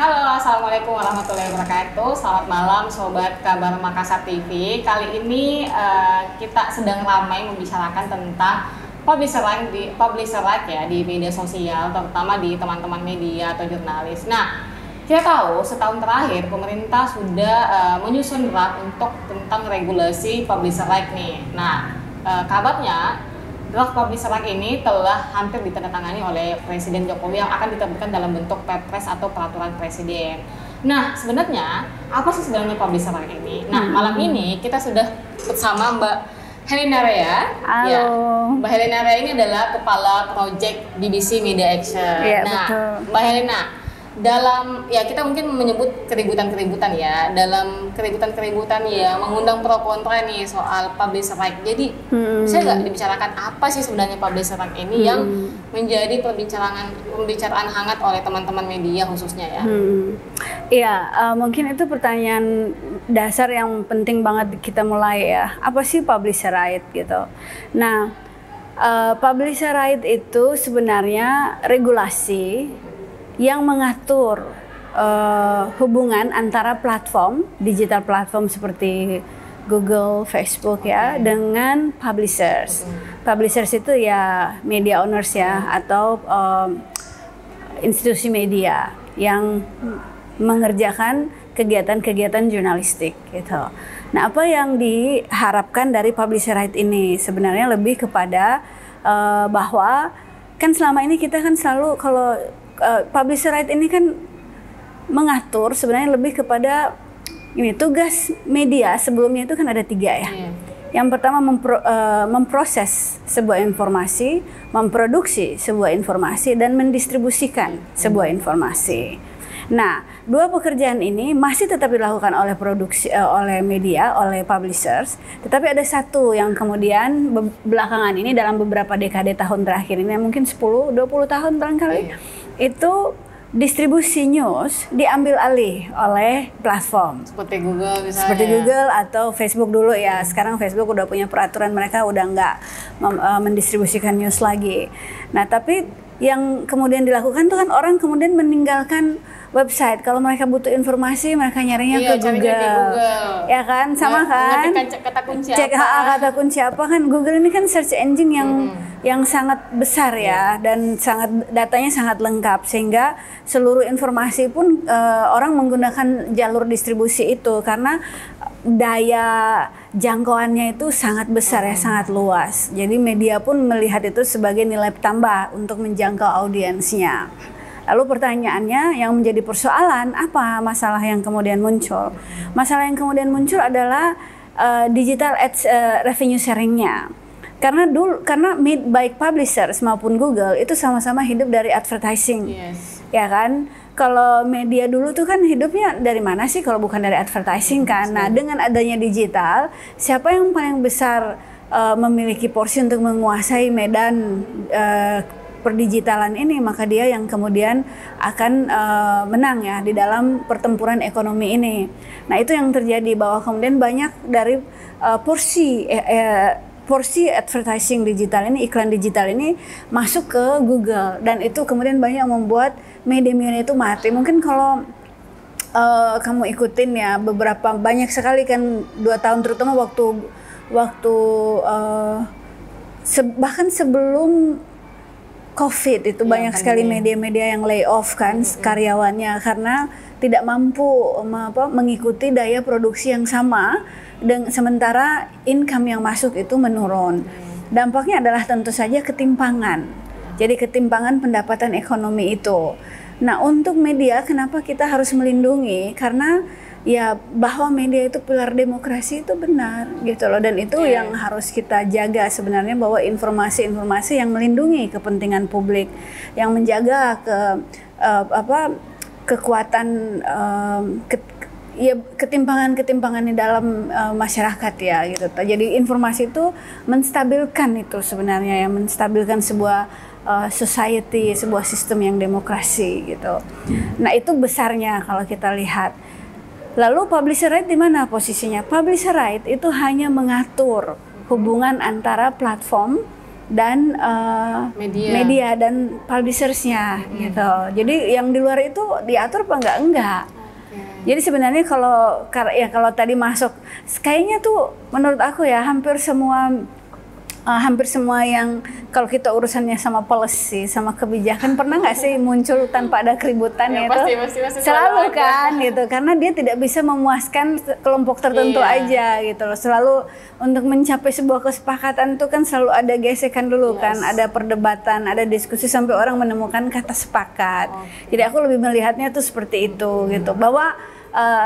Halo, Assalamualaikum warahmatullahi wabarakatuh. Selamat malam Sobat Kabar Makassar TV. Kali ini kita sedang ramai membicarakan tentang publisher right ya di media sosial, terutama di teman-teman media atau jurnalis. Nah, kita tahu setahun terakhir pemerintah sudah menyusun draft untuk tentang regulasi publisher right nih. Nah, kabarnya draft publisher right ini telah hampir ditandatangani oleh Presiden Jokowi yang akan diterbitkan dalam bentuk Perpres atau peraturan presiden. Nah, sebenarnya apa sih sebenarnya publisher right ini? Nah, malam ini kita sudah bersama Mbak Helena Rea. Halo. Ya, Mbak Helena Rea ini adalah kepala project BBC Media Action. Ya, nah, betul. Mbak Helena, dalam ya kita mungkin menyebut keributan-keributan ya, dalam keributan-keributan ya mengundang pro kontra nih soal publisher right. Jadi bisa nggak dibicarakan apa sih sebenarnya publisher right ini yang menjadi pembicaraan hangat oleh teman-teman media khususnya ya? Iya, mungkin itu pertanyaan dasar yang penting banget kita mulai ya. Apa sih publisher right gitu? Nah, publisher right itu sebenarnya regulasi yang mengatur hubungan antara digital platform seperti Google, Facebook ya, dengan publishers. Publishers itu ya media owners ya, atau institusi media yang mengerjakan kegiatan-kegiatan jurnalistik gitu. Nah, apa yang diharapkan dari publisher right ini sebenarnya lebih kepada bahwa kan selama ini kita kan selalu kalau publisher right ini kan mengatur sebenarnya lebih kepada ini tugas media sebelumnya itu kan ada 3 ya. Yang pertama memproses sebuah informasi, memproduksi sebuah informasi, dan mendistribusikan sebuah informasi. Nah, 2 pekerjaan ini masih tetap dilakukan oleh oleh media, oleh publishers, tetapi ada satu yang kemudian belakangan ini dalam beberapa dekade tahun terakhir ini, mungkin 10-20 tahun barangkali, itu distribusi news diambil alih oleh platform Seperti Google misalnya. seperti Google atau Facebook dulu ya. Sekarang Facebook udah punya peraturan, mereka udah nggak mendistribusikan news lagi. Nah, tapi yang kemudian dilakukan tuh kan orang kemudian meninggalkan website. Kalau mereka butuh informasi, mereka nyarinya ke Google. Ya kan, sama kan? Kata kunci Cek kata kunci apa kan? Google ini kan search engine yang sangat besar ya, dan datanya sangat lengkap, sehingga seluruh informasi pun orang menggunakan jalur distribusi itu karena daya jangkauannya itu sangat besar ya, sangat luas. Jadi media pun melihat itu sebagai nilai tambah untuk menjangkau audiensnya. Lalu pertanyaannya yang menjadi persoalan, apa masalah yang kemudian muncul? Masalah yang kemudian muncul adalah digital ads revenue sharingnya. Karena baik publishers maupun Google itu sama-sama hidup dari advertising. Ya kan? Kalau media dulu tuh kan hidupnya dari mana sih kalau bukan dari advertising kan? Nah, dengan adanya digital, siapa yang paling besar memiliki porsi untuk menguasai medan perdigitalan ini, maka dia yang kemudian akan menang ya di dalam pertempuran ekonomi ini. Nah, itu yang terjadi, bahwa kemudian banyak dari porsi advertising digital ini, iklan digital ini masuk ke Google, dan itu kemudian banyak membuat media-media itu mati. Mungkin kalau kamu ikutin ya, banyak sekali kan 2 tahun, terutama waktu bahkan sebelum COVID itu banyak sekali media-media yang lay off kan karyawannya karena tidak mampu mengikuti daya produksi yang sama, dan sementara income yang masuk itu menurun. Dampaknya adalah tentu saja ketimpangan. Jadi ketimpangan pendapatan ekonomi itu. Nah, untuk media kenapa kita harus melindungi? Karena ya bahwa media itu pilar demokrasi itu benar gitu loh, dan itu yang harus kita jaga sebenarnya, bahwa informasi-informasi yang melindungi kepentingan publik, yang menjaga kekuatan ketimpangan di dalam masyarakat ya gitu. Jadi informasi itu menstabilkan itu sebenarnya, yang menstabilkan sebuah society, sebuah sistem yang demokrasi gitu. Nah, itu besarnya kalau kita lihat. Lalu publisher right di mana posisinya? Publisher right itu hanya mengatur hubungan antara platform dan Media. dan publishersnya gitu. Jadi yang di luar itu diatur apa enggak. Jadi sebenarnya kalau tadi masuk, kayaknya tuh menurut aku ya hampir semua yang kalau kita urusannya sama policy, sama kebijakan, pernah nggak sih muncul tanpa ada keributan ya, itu? pasti selalu kan gitu, karena dia tidak bisa memuaskan kelompok tertentu aja gitu loh. Selalu untuk mencapai sebuah kesepakatan tuh kan selalu ada gesekan dulu kan, ada perdebatan, ada diskusi sampai orang menemukan kata sepakat. Jadi aku lebih melihatnya tuh seperti itu gitu, bahwa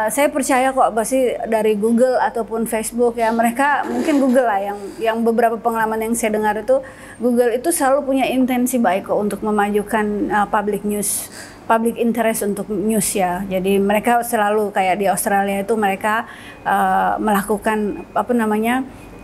saya percaya kok pasti dari Google ataupun Facebook ya, mereka mungkin Google lah yang beberapa pengalaman yang saya dengar itu, Google itu selalu punya intensi baik kok untuk memajukan public interest untuk news ya. Jadi mereka selalu kayak di Australia itu mereka melakukan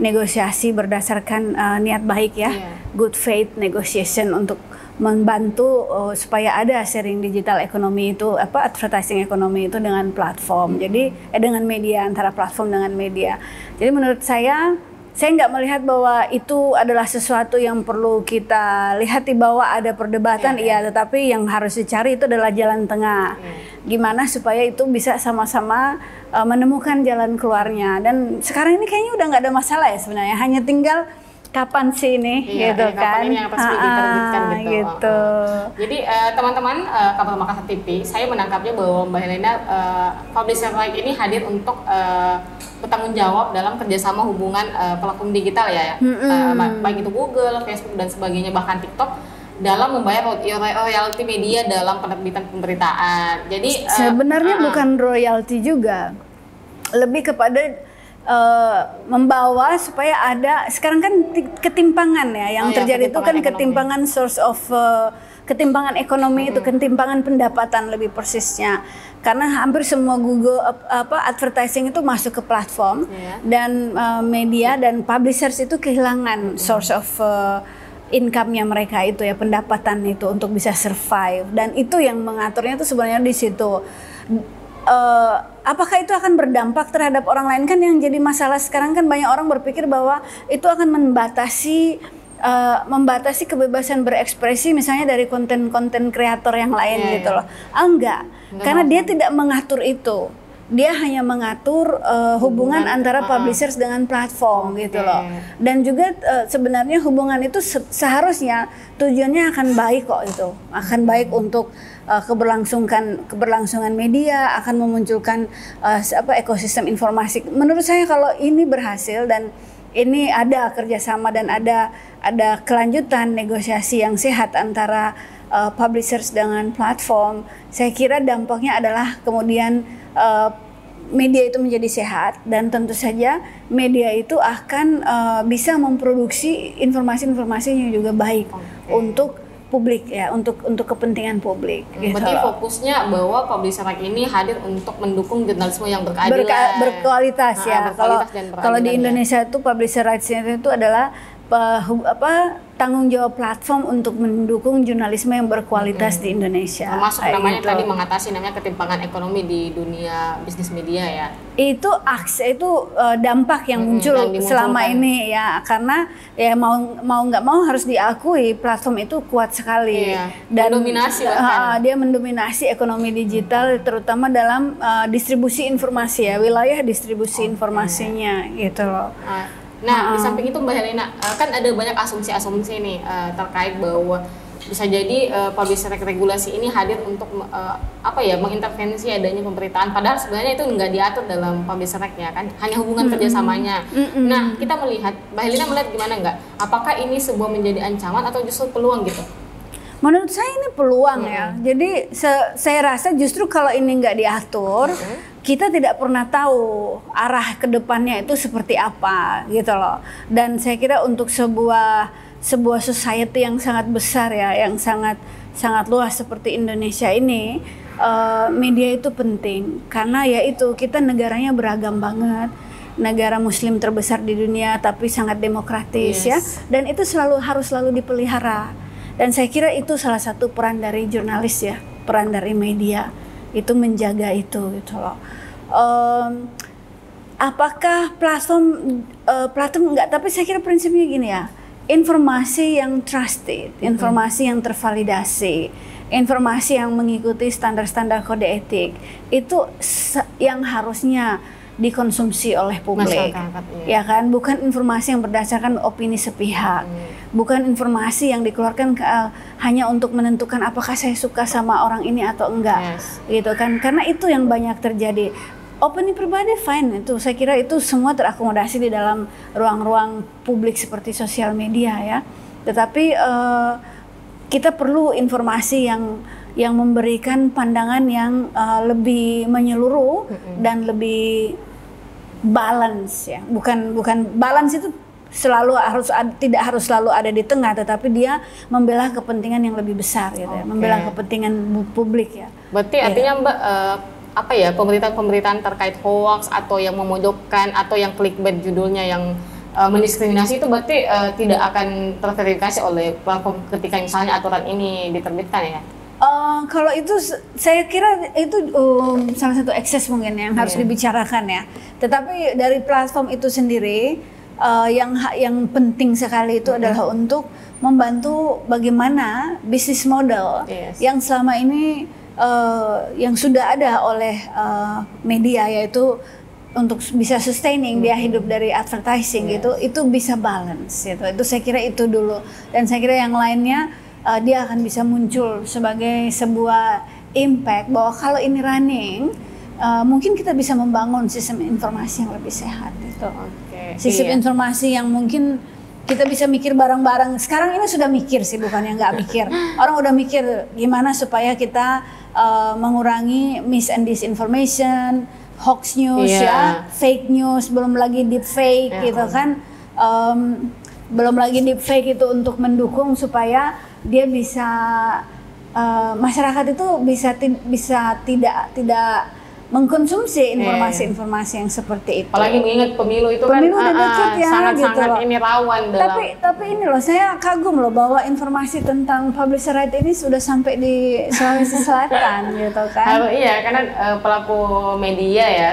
negosiasi berdasarkan niat baik ya, good faith negotiation untuk membantu supaya ada sharing digital ekonomi itu, advertising ekonomi itu dengan platform. Jadi dengan media, antara platform dengan media. Jadi menurut saya nggak melihat bahwa itu adalah sesuatu yang perlu kita lihat di bawah ada perdebatan, tetapi yang harus dicari itu adalah jalan tengah. Gimana supaya itu bisa sama-sama menemukan jalan keluarnya. Dan sekarang ini kayaknya udah nggak ada masalah ya sebenarnya, hanya tinggal kapan sih ini gitu kan, kapan ini yang resmi diterbitkan gitu. Jadi teman-teman Kabar Makassar TV, saya menangkapnya bahwa Mbak Helena, Publisher Right ini hadir untuk bertanggung jawab dalam kerjasama hubungan platform digital ya, baik itu Google, Facebook dan sebagainya, bahkan TikTok, dalam membayar royalti media dalam penerbitan pemberitaan. Jadi sebenarnya bukan royalti juga, lebih kepada membawa supaya ada, sekarang kan ketimpangan ya yang terjadi itu kan ketimpangan source of ketimpangan ekonomi itu, ketimpangan pendapatan lebih persisnya, karena hampir semua Google advertising itu masuk ke platform dan media dan publishers itu kehilangan source of income-nya mereka itu ya, pendapatan itu untuk bisa survive, dan itu yang mengaturnya itu sebenarnya di situ. Apakah itu akan berdampak terhadap orang lain, kan yang jadi masalah sekarang kan banyak orang berpikir bahwa itu akan membatasi kebebasan berekspresi misalnya dari konten-konten kreator yang lain gitu loh. Enggak, karena dia tidak mengatur itu. Dia hanya mengatur hubungan antara publishers dengan platform gitu loh. Dan juga sebenarnya hubungan itu seharusnya tujuannya akan baik kok, itu akan baik untuk keberlangsungan media, akan memunculkan ekosistem informasi. Menurut saya kalau ini berhasil dan ini ada kerjasama dan ada kelanjutan negosiasi yang sehat antara publishers dengan platform, saya kira dampaknya adalah kemudian media itu menjadi sehat, dan tentu saja media itu akan bisa memproduksi informasi-informasi yang juga baik untuk publik ya, untuk kepentingan publik. Gitu. Berarti fokusnya bahwa Publisher Right ini hadir untuk mendukung jurnalisme yang berkeadilan, berkualitas ya. Kalau di Indonesia itu Publisher Right itu adalah tanggung jawab platform untuk mendukung jurnalisme yang berkualitas di Indonesia. Termasuk namanya gitu. Tadi mengatasi namanya ketimpangan ekonomi di dunia bisnis media ya. Itu dampak yang muncul selama ini ya, karena ya mau nggak mau harus diakui platform itu kuat sekali dan mendominasi dia mendominasi ekonomi digital, terutama dalam distribusi informasi ya, wilayah distribusi informasinya gitu loh. Nah, di samping itu Mbak Helena, kan ada banyak asumsi-asumsi nih terkait bahwa bisa jadi publisher regulasi ini hadir untuk mengintervensi adanya pemberitaan, padahal sebenarnya itu nggak diatur dalam publisher ya kan, hanya hubungan kerjasamanya. Nah, kita melihat, Mbak Helena melihat gimana nggak? Apakah ini sebuah menjadi ancaman atau justru peluang gitu? Menurut saya ini peluang ya. Jadi saya rasa justru kalau ini nggak diatur, kita tidak pernah tahu arah kedepannya itu seperti apa gitu loh. Dan saya kira untuk sebuah society yang sangat besar ya, yang sangat luas seperti Indonesia ini, media itu penting karena ya itu, kita negaranya beragam banget. Negara Muslim terbesar di dunia tapi sangat demokratis ya, dan itu harus selalu dipelihara. Dan saya kira itu salah satu peran dari jurnalis ya, peran dari media itu menjaga itu gitu loh. Apakah platform enggak, tapi saya kira prinsipnya gini ya, informasi yang trusted, informasi yang tervalidasi, informasi yang mengikuti standar-standar kode etik itu yang harusnya dikonsumsi oleh publik, ya kan? Bukan informasi yang berdasarkan opini sepihak, bukan informasi yang dikeluarkan hanya untuk menentukan apakah saya suka sama orang ini atau enggak, gitu kan? Karena itu yang banyak terjadi. Opini pribadi fine, itu saya kira itu semua terakomodasi di dalam ruang-ruang publik seperti sosial media ya. Tetapi kita perlu informasi yang memberikan pandangan yang lebih menyeluruh dan lebih balance ya. Bukan balance itu tidak harus selalu ada di tengah, tetapi dia membela kepentingan yang lebih besar gitu ya, membela kepentingan publik ya. Berarti artinya Mbak apa ya, pemberitaan terkait hoax atau yang memojokkan atau yang clickbait judulnya yang mendiskriminasi itu berarti tidak akan terverifikasi oleh platform ketika misalnya aturan ini diterbitkan ya? Kalau itu saya kira itu salah satu ekses mungkin yang harus dibicarakan ya. Tetapi dari platform itu sendiri yang penting sekali itu adalah untuk membantu bagaimana bisnis model yang selama ini yang sudah ada oleh media, yaitu untuk bisa sustaining dia hidup dari advertising gitu, itu bisa balance gitu. Itu saya kira itu dulu, dan saya kira yang lainnya dia akan bisa muncul sebagai sebuah impact bahwa kalau ini running mungkin kita bisa membangun sistem informasi yang lebih sehat gitu. Sistem informasi yang mungkin kita bisa mikir bareng-bareng. Sekarang ini sudah mikir sih, bukan yang nggak mikir. Orang udah mikir gimana supaya kita mengurangi mis and disinformation, hoax news ya, fake news, belum lagi deep fake gitu kan. Belum lagi deep fake itu untuk mendukung supaya dia bisa masyarakat itu bisa tidak mengkonsumsi informasi-informasi yang seperti itu. Apalagi mengingat pemilu itu pemilu kan sangat-sangat gitu ini rawan dalam. Tapi ini loh, saya kagum loh bahwa informasi tentang publisher right ini sudah sampai di Sulawesi Selatan gitu kan. Iya, karena pelaku media ya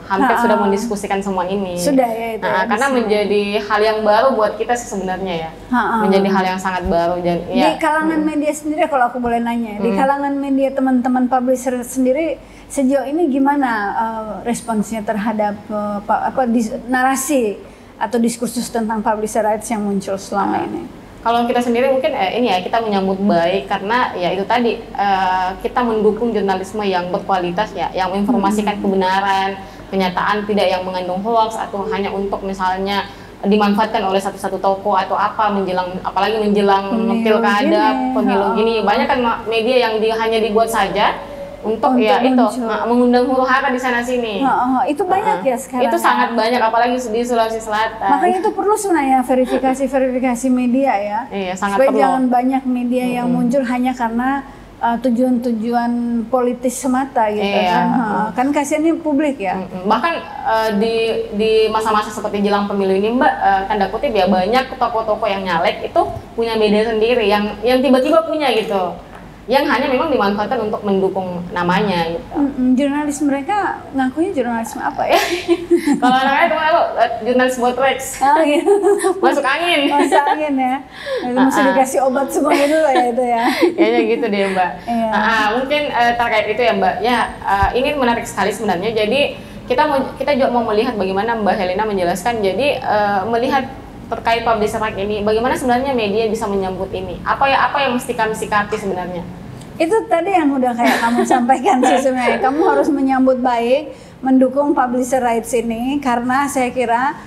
hampir sudah mendiskusikan semua ini. Sudah ya itu. Karena menjadi hal yang baru buat kita sih sebenarnya ya. Menjadi hal yang sangat baru dan di kalangan media sendiri, kalau aku boleh nanya, di kalangan media teman-teman publisher sendiri sejauh ini gimana responsnya terhadap narasi atau diskursus tentang publisher rights yang muncul selama ini? Kalau kita sendiri mungkin ini ya, kita menyambut baik karena ya itu tadi kita mendukung jurnalisme yang berkualitas ya, yang menginformasikan kebenaran, kenyataan, tidak yang mengandung hoax atau hanya untuk misalnya dimanfaatkan oleh satu-satu toko atau apa apalagi menjelang pilkada, pemilu gini. Banyak kan media yang hanya dibuat saja untuk ya itu mengundang huru-hara di sana sini. Itu banyak ya sekarang. Itu sangat banyak, apalagi di Sulawesi Selatan. Makanya itu perlu sebenarnya verifikasi media ya. Iya, sangat supaya perlu. Jangan banyak media yang muncul hanya karena tujuan-tujuan politis semata gitu kan. Kan kasihannya publik ya. Bahkan di masa-masa seperti jelang pemilu ini Mbak, tanda kutip ya, banyak toko-toko yang nyalek itu punya media sendiri yang tiba-tiba punya gitu, yang hanya memang dimanfaatkan untuk mendukung namanya gitu. Jurnalis mereka ngakunya jurnalisme apa ya? Kalau namanya itu jurnalis bootlegs. Gitu. Masuk angin. Masuk angin ya. Mesti dikasih obat semua itu ya itu ya. Kayaknya gitu deh Mbak. Mungkin terkait itu ya Mbak. Ya ini menarik sekali sebenarnya. Jadi kita juga mau melihat bagaimana Mbak Helena menjelaskan. Jadi melihat terkait publisher right ini, bagaimana sebenarnya media bisa menyambut ini? Apa yang mesti kami sikapi sebenarnya? Itu tadi yang udah kayak kamu sampaikan sih sebenarnya. Kamu harus menyambut baik, mendukung publisher rights ini, karena saya kira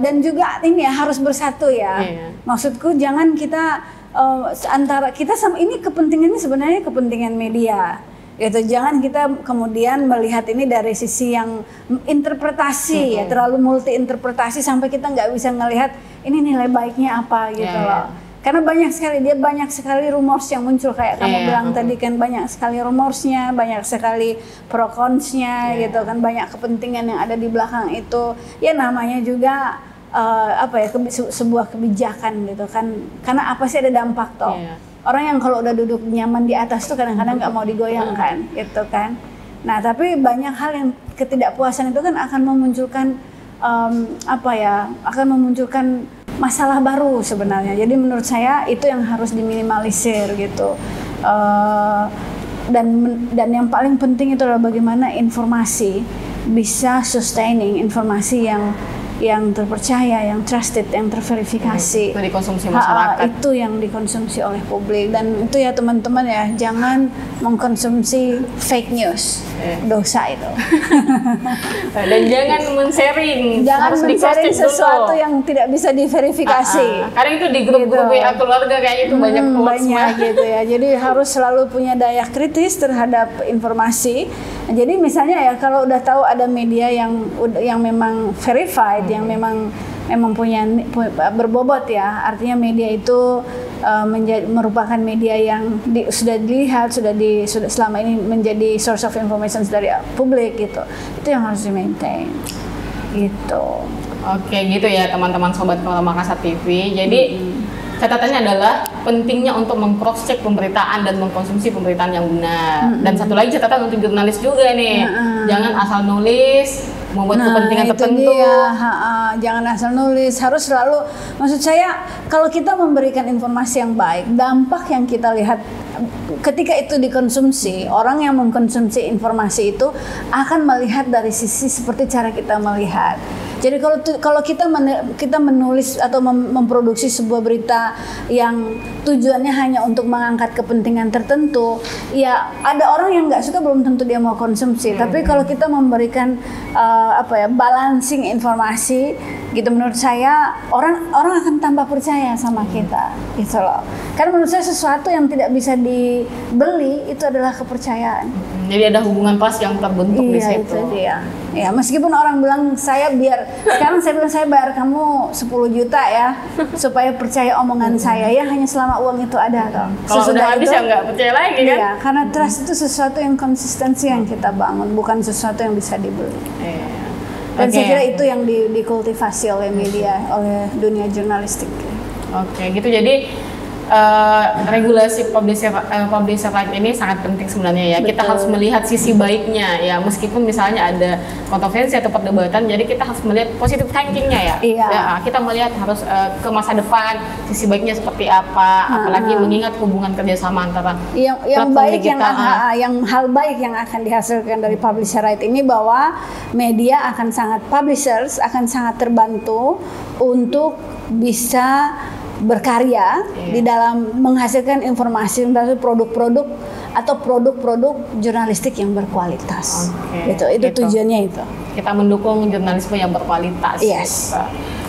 dan juga ini ya harus bersatu ya. Maksudku jangan kita antara kita sama ini kepentingannya sebenarnya kepentingan media. Gitu. Jangan kita kemudian melihat ini dari sisi yang interpretasi ya, terlalu multi interpretasi sampai kita nggak bisa ngelihat ini nilai baiknya apa gitu loh. Karena banyak sekali rumors yang muncul kayak kamu bilang tadi kan, banyak sekali rumorsnya, banyak sekali pro consnya gitu kan, banyak kepentingan yang ada di belakang itu. Ya namanya juga sebuah kebijakan gitu kan. Karena apa sih ada dampak toh. Orang yang kalau udah duduk nyaman di atas tuh kadang-kadang nggak mau digoyangkan, gitu kan. Nah, tapi banyak hal yang ketidakpuasan itu kan akan memunculkan masalah baru sebenarnya. Jadi menurut saya itu yang harus diminimalisir gitu. Dan yang paling penting itu adalah bagaimana informasi bisa sustaining, informasi yang terpercaya, yang trusted, yang terverifikasi. Itu dikonsumsi masyarakat. Itu yang dikonsumsi oleh publik. Dan itu ya teman-teman ya, jangan mengkonsumsi fake news. Dosa itu. Dan jangan men-sharing. Jangan harus men-sharing di-cross-check sesuatu dulu. yang tidak bisa diverifikasi. Kadang itu di grup-grup Gitu. WA keluarga kayaknya itu banyak Banyak gitu ya. Jadi harus selalu punya daya kritis terhadap informasi. Jadi misalnya ya kalau udah tahu ada media yang memang verified, yang memang punya berbobot ya, artinya media itu merupakan media yang sudah dilihat, sudah selama ini menjadi source of information dari publik gitu. Itu yang harus di-maintain gitu. Oke gitu ya teman-teman sobat Makassar TV. Jadi catatannya adalah pentingnya untuk meng-cross check pemberitaan dan mengkonsumsi pemberitaan yang benar. Dan satu lagi catatan untuk jurnalis juga nih, jangan asal nulis membuat kepentingan tertentu. Jangan asal nulis, harus selalu, maksud saya kalau kita memberikan informasi yang baik, dampak yang kita lihat ketika itu dikonsumsi, orang yang mengkonsumsi informasi itu akan melihat dari sisi seperti cara kita melihat. Jadi kalau kita menulis atau memproduksi sebuah berita yang tujuannya hanya untuk mengangkat kepentingan tertentu, ya ada orang yang nggak suka, belum tentu dia mau konsumsi. Tapi kalau kita memberikan balancing informasi, gitu menurut saya orang akan tambah percaya sama kita, gitu loh. Karena menurut saya sesuatu yang tidak bisa dibeli itu adalah kepercayaan. Jadi ada hubungan pas yang terbentuk di situ. Itu dia. Ya, meskipun orang bilang sekarang saya bilang saya bayar kamu 10 juta ya supaya percaya omongan saya, ya hanya selama uang itu ada toh. Kalau udah habis ya nggak percaya lagi kan? Iya, karena trust itu sesuatu yang konsistensi yang kita bangun, bukan sesuatu yang bisa dibeli. Dan saya kira itu yang dikultivasi oleh media, oleh dunia jurnalistik. Oke, gitu. Jadi regulasi publisher right ini sangat penting sebenarnya ya. Betul. Kita harus melihat sisi baiknya ya, meskipun misalnya ada kontroversi atau perdebatan, jadi kita harus melihat positive thinkingnya ya. Iya. Ya, kita melihat harus ke masa depan, sisi baiknya seperti apa, apalagi mengingat hubungan kerjasama antara yang baik hal baik yang akan dihasilkan dari publisher right ini, bahwa media publishers akan sangat terbantu untuk bisa berkarya di dalam menghasilkan informasi dari produk-produk atau produk-produk jurnalistik yang berkualitas. Itu tujuannya itu. Kita mendukung jurnalisme yang berkualitas. Yes.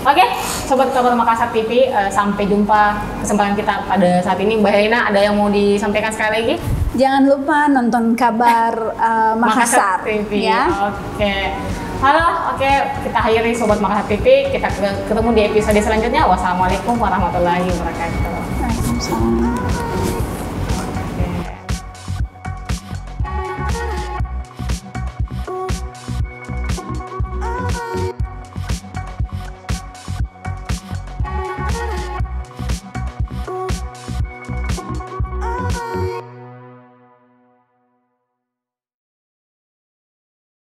Oke, sobat Kabar Makassar TV, sampai jumpa kesempatan kita pada saat ini. Mbak Helena, ada yang mau disampaikan sekali lagi? Jangan lupa nonton Kabar Makassar TV ya. Oke. Halo, kita akhiri Sobat Makassar TV. Kita ketemu di episode selanjutnya. Wassalamualaikum warahmatullahi wabarakatuh. Waalaikumsalam.